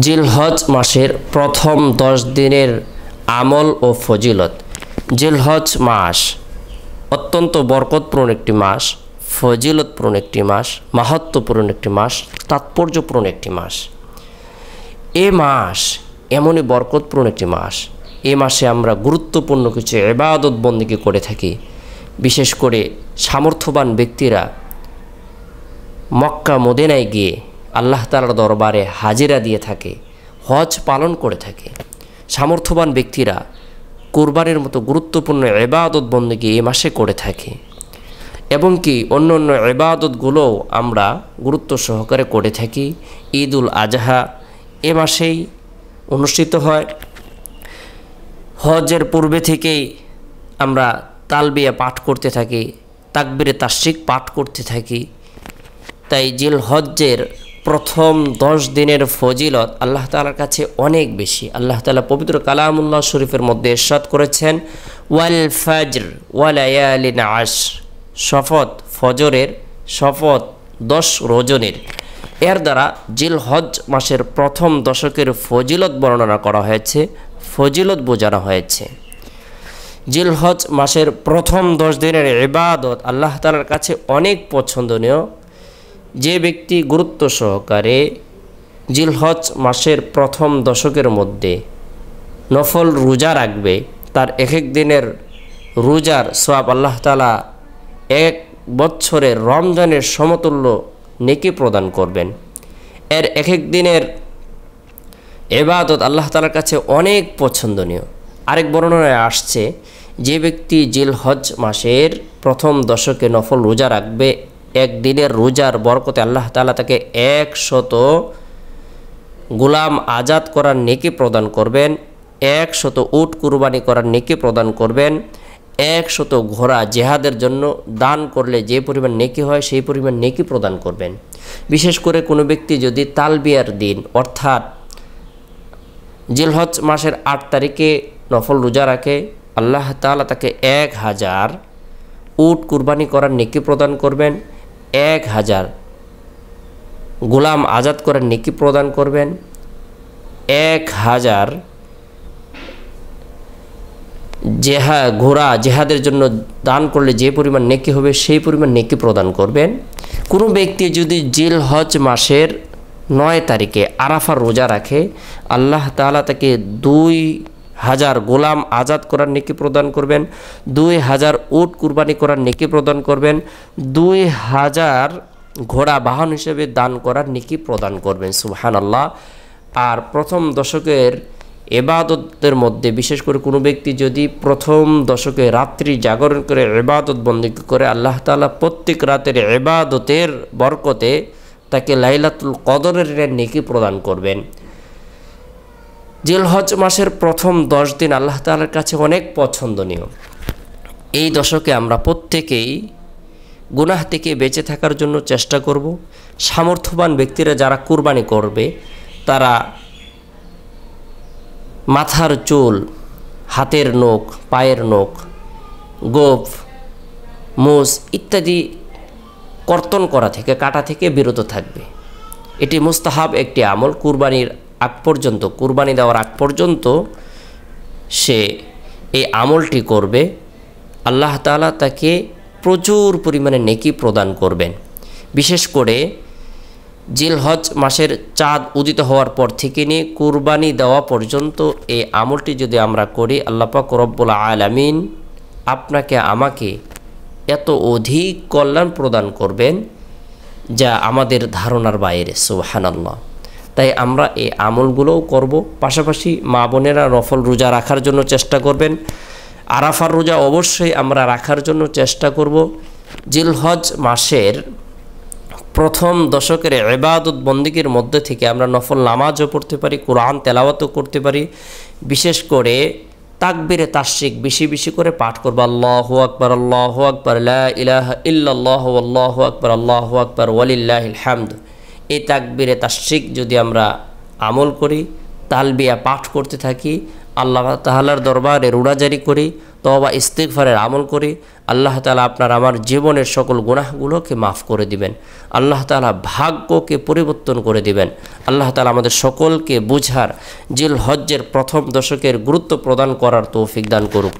জিলহজ মাসের প্রথম 10 দিনের আমল ও ফজিলত। জিলহজ মাস অত্যন্ত বরকতপূর্ণ একটি মাস, ফজিলতপূর্ণ একটি মাস, মাহাত্ম্যপূর্ণ একটি মাস, তাৎপর্যপূর্ণ একটি মাস। এ মাস এমনই বরকতপূর্ণ একটি মাস। এ মাসে আমরা গুরুত্বপূর্ণ কিছু ইবাদত বন্দেগী করে থাকি। বিশেষ করে সামর্থ্যবান ব্যক্তিরা মক্কা মদিনায় গিয়ে আল্লাহ তাআলার দরবারে হাজিরা দিয়ে থাকে, হজ পালন করে থাকে। সামর্থ্যবান ব্যক্তিরা কুরবানির মতো গুরুত্বপূর্ণ ইবাদত বন্দেগী এই মাসে করে থাকে এবং কি অন্য অন্য ইবাদতগুলোও আমরা গুরুত্ব সহকারে করে থাকি। ঈদুল আজহা এ মাসেই অনুষ্ঠিত হয়। হজের পূর্বে থেকেই আমরা তালবিয়া পাঠ করতে থাকি, তাকবীরে তাশরিক পাঠ করতে থাকি। তাই জিলহজ্জের প্রথম 10 দিনের ফজিলত আল্লাহ তাআলার কাছে অনেক বেশি। আল্লাহ তাআলা পবিত্র কালামুল্লাহ শরীফের মধ্যে ইরশাদ করেছেন, ওয়াল ফাজর ওয়া লায়ালিন আশর, শপথ ফজরের, শপথ 10 রজনীর। এর দ্বারা জিলহজ মাসের প্রথম দশকের ফজিলত বর্ণনা করা হয়েছে, ফজিলত বোঝানো হয়েছে। জিলহজ মাসের প্রথম 10 দিনের ইবাদত আল্লাহ তাআলার কাছে অনেক পছন্দনীয়। যে ব্যক্তি গুরুত্ব সহকারে জিলহজ মাসের প্রথম দশকের মধ্যে নফল রোজা রাখবে, তার এক এক দিনের রোজার সওয়াব আল্লাহ তাআলা 1 বছরের রমজানের সমতুল্য নেকি প্রদান করবেন। এর এক এক দিনের ইবাদত আল্লাহ তাআলার কাছে অনেক পছন্দনীয়। আরেক বর্ণনায় আসছে, যে ব্যক্তি জিলহজ মাসের প্রথম দশকে নফল রোজা রাখবে, একদিনের রোজার বরকতে আল্লাহ তাআলা তাকে 100 গোলাম আজাদ করার নেকি প্রদান করবেন, 100 উট কুরবানি করার নেকি প্রদান করবেন, 100 ঘোড়া জিহাদের জন্য দান করলে যে পরিমাণ নেকি হয় সেই পরিমাণ নেকি প্রদান করবেন। বিশেষ করে কোনো ব্যক্তি যদি তালবিয়ার দিন অর্থাৎ জিলহজ মাসের 8 তারিখে নফল রোজা রাখে, আল্লাহ তাআলা তাকে 1000 উট কুরবানি করার নেকি প্রদান করবেন, 1000 গোলাম আজাদ করার নেকি প্রদান করবেন, 1000 ঘোড়া জেহাদের জন্য দান করলে যে পরিমাণ নেকি হবে সেই পরিমাণ নেকি প্রদান করবেন। কোনো ব্যক্তি যদি জিলহজ মাসের 9 তারিখে আরাফার রোজা রাখে, আল্লাহ তাআলা তাকে 2000 গোলাম আজাদ করার নেকি প্রদান করবেন, 2000 উট কুরবানি করার নেকি প্রদান করবেন, 2000 ঘোড়া বাহন হিসেবে দান করার নেকি প্রদান করবেন। সুবহানাল্লাহ। আর প্রথম দশকের ইবাদতের মধ্যে বিশেষ করে কোনো ব্যক্তি যদি প্রথম দশকে রাত্রি জাগরণ করে ইবাদত বন্দেগী করে, আল্লাহ তাআলা প্রত্যেক রাতের ইবাদতের বরকতে তাকে লাইলাতুল কদরের নেকি প্রদান করবেন। জিলহজ মাসের প্রথম 10 দিন আল্লাহ তাআলার কাছে অনেক পছন্দনীয়। এই দশকে আমরা প্রত্যেকেই গুনাহ থেকে বেঁচে থাকার জন্য চেষ্টা করব। সামর্থ্যবান ব্যক্তিরা যারা কুরবানি করবে, তারা মাথার চুল, হাতের নখ, পায়ের নখ, গোঁফ, মুছ ইত্যাদি কর্তন করা থেকে, কাটা থেকে বিরত থাকবে। এটি মুস্তাহাব একটি আমল। কুরবানির আগ পর্যন্ত, কুরবানি দেওয়ার আগ পর্যন্ত সে এই আমলটি করবে, আল্লাহ তাআলা তাকে প্রচুর পরিমাণে নেকি প্রদান করবেন। বিশেষ করে জিলহজ মাসের চাঁদ উদিত হওয়ার পর থেকে নিয়ে কুরবানি দেওয়া পর্যন্ত এই আমলটি যদি আমরা করি, আল্লাহ পাক রব্বুল আলামিন আপনাকে আমাকে এত অধিক কল্যাণ প্রদান করবেন যা আমাদের ধারণার বাইরে। সুবহানাল্লাহ। তাই আমরা এই আমলগুলোও করব। পাশাপাশি মা বোনেরা নফল রোজা রাখার জন্য চেষ্টা করবেন। আরাফার রোজা অবশ্যই আমরা রাখার জন্য চেষ্টা করব। জিলহজ মাসের প্রথম দশকের ইবাদত বন্দেগীর মধ্যে থেকে আমরা নফল নামাজও পড়তে পারি, কোরআন তেলাওয়াতও করতে পারি। বিশেষ করে তাকবীরে তাশরিক বেশি বেশি করে পাঠ করব। আল্লাহু আকবার, আল্লাহু আকবার, লা ইলাহা ইল্লাল্লাহু আল্লাহু আকবার, আল্লাহু আকবার ওয়ালিল্লাহিল হামদ। এই তাকবীরে তাশরিক যদি আমরা আমল করি, তালবিয়া পাঠ করতে থাকি, আল্লাহ তাআলার দরবারে রোনাজারি করি, তওবা ইস্তিগফারের আমল করি, আল্লাহ তাআলা আপনার আমার জীবনের সকল গুনাহগুলোকে মাফ করে দিবেন। আল্লাহ তাআলা ভাগ্যকে পরিবর্তন করে দিবেন। আল্লাহ তাআলা আমাদের সকলকে বুঝার জিলহজ্জের প্রথম দশকের গুরুত্ব প্রদান করার তৌফিক দান করুক।